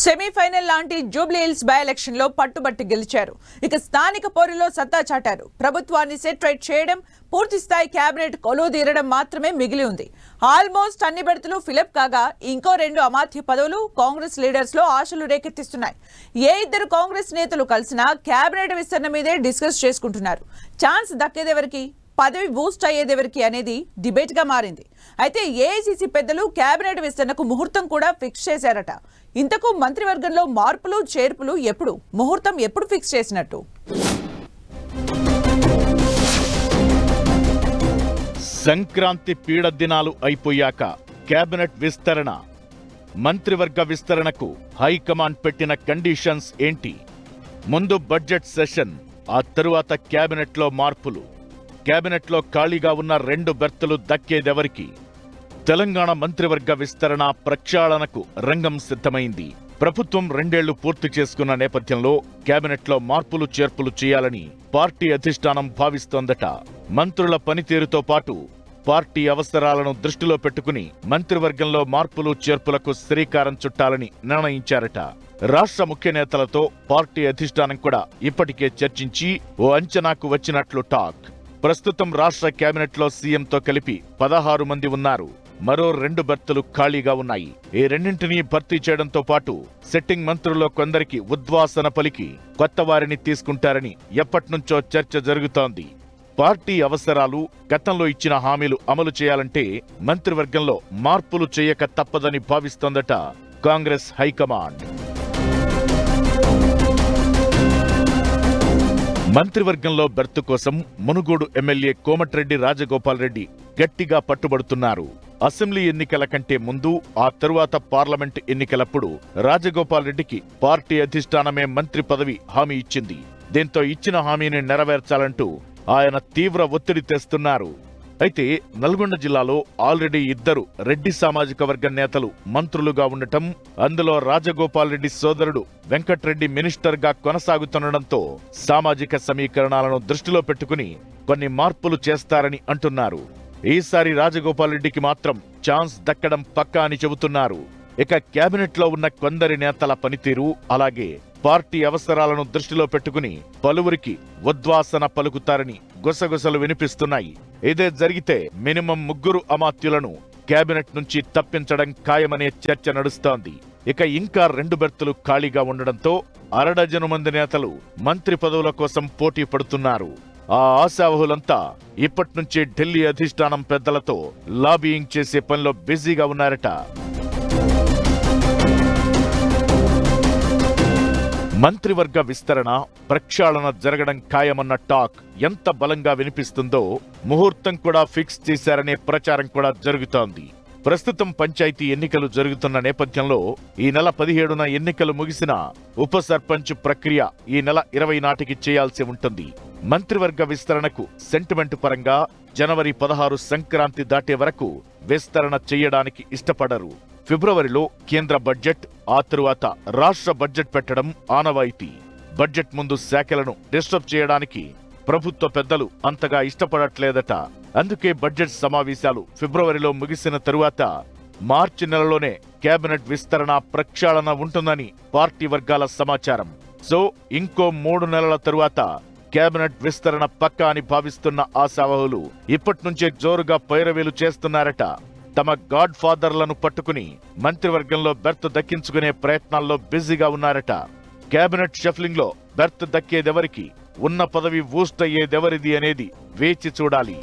Semi-final లాంటి Jubilee Hills by election లో పట్టుబట్టి గెలిచారు. ఇక స్థానిక పోరులో సత్తా చాటారు. ప్రభుత్వాన్ని సెట్ రైట్ చేయడం, పూర్తి స్థాయి కేబినెట్ కొలువుదీరడం మాత్రమే మిగిలి ఉంది. ఆల్మోస్ట్ అన్ని బెర్తులు ఫిలప్ కాగా ఇంకో 2 అమాత్య పదవులు కాంగ్రెస్ లీడర్స్ లో ఆశలు రేకెత్తిస్తున్నాయి. ఏ ఇద్దరు కాంగ్రెస్ నేతలు కలిసినా కేబినెట్ విస్తరణ మీదే డిస్కస్ చేసుకుంటున్నారు. ఛాన్స్ దక్కేదెవరికి, పదవి బూస్ట్ అయ్యేదెవరికి అనేది డిబేట్ గా మారింది. అయితే ఏఐసీసీ పెద్దలు కేబినెట్ విస్తరణకు ముహూర్తం కూడా ఫిక్స్ చేశారట. ఇంతకు మంత్రివర్గంలో మార్పులు చేర్పులు ఎప్పుడు, ముహూర్తం ఎప్పుడు ఫిక్స్ చేసినట్టు? సంక్రాంతి పీడ దినాలు అయిపోయాక కేబినెట్ విస్తరణ, మంత్రివర్గ విస్తరణకు హైకమాండ్ పెట్టిన కండిషన్స్ ఏంటి? ముందు బడ్జెట్ సెషన్, ఆ తరువాత కేబినెట్లో మార్పులు. కేబినెట్లో ఖాళీగా ఉన్న 2 బెర్తులు దక్కేదెవరికి? తెలంగాణ మంత్రివర్గ విస్తరణ ప్రక్షాళనకు రంగం సిద్ధమైంది. ప్రభుత్వం 2 ఏళ్లు పూర్తి చేసుకున్న నేపథ్యంలో కేబినెట్లో మార్పులు చేర్పులు చేయాలని పార్టీ అధిష్టానం భావిస్తోందట. మంత్రుల పనితీరుతో పాటు పార్టీ అవసరాలను దృష్టిలో పెట్టుకుని మంత్రివర్గంలో మార్పులు చేర్పులకు శ్రీకారం చుట్టాలని నిర్ణయించారట. రాష్ట్ర ముఖ్య నేతలతో పార్టీ అధిష్టానం కూడా ఇప్పటికే చర్చించి ఓ అంచనాకు వచ్చినట్లు టాక్. ప్రస్తుతం రాష్ట్ర కేబినెట్లో సీఎంతో కలిపి 16 మంది ఉన్నారు. మరో 2 బెర్తులు ఖాళీగా ఉన్నాయి. ఈ రెండింటినీ భర్తీ చేయడంతో పాటు సిట్టింగ్ మంత్రుల్లో కొందరికి ఉద్వాసన పలికి కొత్త వారిని తీసుకుంటారని ఎప్పటినుంచో చర్చ జరుగుతోంది. పార్టీ అవసరాలు, గతంలో ఇచ్చిన హామీలు అమలు చేయాలంటే మంత్రివర్గంలో మార్పులు చేయక తప్పదని భావిస్తోందట కాంగ్రెస్ హైకమాండ్. మంత్రివర్గంలో బెర్తు కోసం మునుగోడు ఎమ్మెల్యే కోమటిరెడ్డి రాజగోపాల్ రెడ్డి గట్టిగా పట్టుబడుతున్నారు. అసెంబ్లీ ఎన్నికల కంటే ముందు, ఆ తరువాత పార్లమెంట్ ఎన్నికలప్పుడు రాజగోపాల్ రెడ్డికి పార్టీ అధిష్టానమే మంత్రి పదవి హామీ ఇచ్చింది. దీంతో ఇచ్చిన హామీని నెరవేర్చాలంటూ ఆయన తీవ్ర ఒత్తిడి తెస్తున్నారు. అయితే నల్గొండ జిల్లాలో ఆల్రెడీ 2 రెడ్డి సామాజిక వర్గ నేతలు మంత్రులుగా ఉండటం, అందులో రాజగోపాల్ రెడ్డి సోదరుడు వెంకట్రెడ్డి మినిస్టర్గా కొనసాగుతుండటంతో సామాజిక సమీకరణాలను దృష్టిలో పెట్టుకుని కొన్ని మార్పులు చేస్తారని అంటున్నారు. ఈసారి రాజగోపాల్ రెడ్డికి మాత్రం ఛాన్స్ దక్కడం పక్కా అని చెబుతున్నారు. ఇక కేబినెట్లో ఉన్న కొందరి నేతల పనితీరు, అలాగే పార్టీ అవసరాలను దృష్టిలో పెట్టుకుని పలువురికి ఉద్వాసన పలుకుతారని గుసగుసలు వినిపిస్తున్నాయి. ఇదే జరిగితే మినిమం 3 అమాత్యులను కేబినెట్ నుంచి తప్పించడం ఖాయమనే చర్చ నడుస్తోంది. ఇక ఇంకా 2 బెర్తులు ఖాళీగా ఉండడంతో 1/2 డజను మంది నేతలు మంత్రి పదవుల కోసం పోటీ పడుతున్నారు. ఆ ఆశావహులంతా ఇప్పట్నుంచే ఢిల్లీ అధిష్టానం పెద్దలతో లాబియింగ్ చేసే పనిలో బిజీగా ఉన్నారట. మంత్రివర్గ విస్తరణ, ప్రక్షాళన జరగడం ఖాయమన్న టాక్ ఎంత బలంగా వినిపిస్తుందో ముహూర్తం కూడా ఫిక్స్ చేశారనే ప్రచారం కూడా జరుగుతోంది. ప్రస్తుతం పంచాయతీ ఎన్నికలు జరుగుతున్న నేపథ్యంలో ఈ నెల 17న ఎన్నికలు ముగిసిన ఉప సర్పంచ్ ప్రక్రియ ఈ నెల 20 నాటికి చేయాల్సి ఉంటుంది. మంత్రివర్గ విస్తరణకు సెంటిమెంట్ పరంగా జనవరి 16 సంక్రాంతి దాటే వరకు విస్తరణ చేయడానికి ఇష్టపడరు. ఫిబ్రవరిలో కేంద్ర బడ్జెట్, ఆ తరువాత రాష్ట్ర బడ్జెట్ పెట్టడం ఆనవాయితీ. బడ్జెట్ ముందు శాఖలను డిస్టర్బ్ చేయడానికి ప్రభుత్వ పెద్దలు అంతగా ఇష్టపడట్లేదట. అందుకే బడ్జెట్ సమావేశాలు ఫిబ్రవరిలో ముగిసిన తరువాత మార్చి నెలలోనే కేబినెట్ విస్తరణ ప్రక్షాళన ఉంటుందని పార్టీ వర్గాల సమాచారం. సో ఇంకో 3 నెలల తరువాత కేబినెట్ విస్తరణ పక్కా అని భావిస్తున్న ఆశావహులు ఇప్పట్నుంచే జోరుగా పైరవీలు చేస్తున్నారట. తమ గాడ్ ఫాదర్లను పట్టుకుని మంత్రివర్గంలో బెర్త్ దక్కించుకునే ప్రయత్నాల్లో బిజీగా ఉన్నారట. కేబినెట్ షఫ్లింగ్ లో బెర్త్ దక్కేదెవరికి, ఉన్న పదవి బూస్ట్ అయ్యేదెవరిది అనేది వేచి చూడాలి.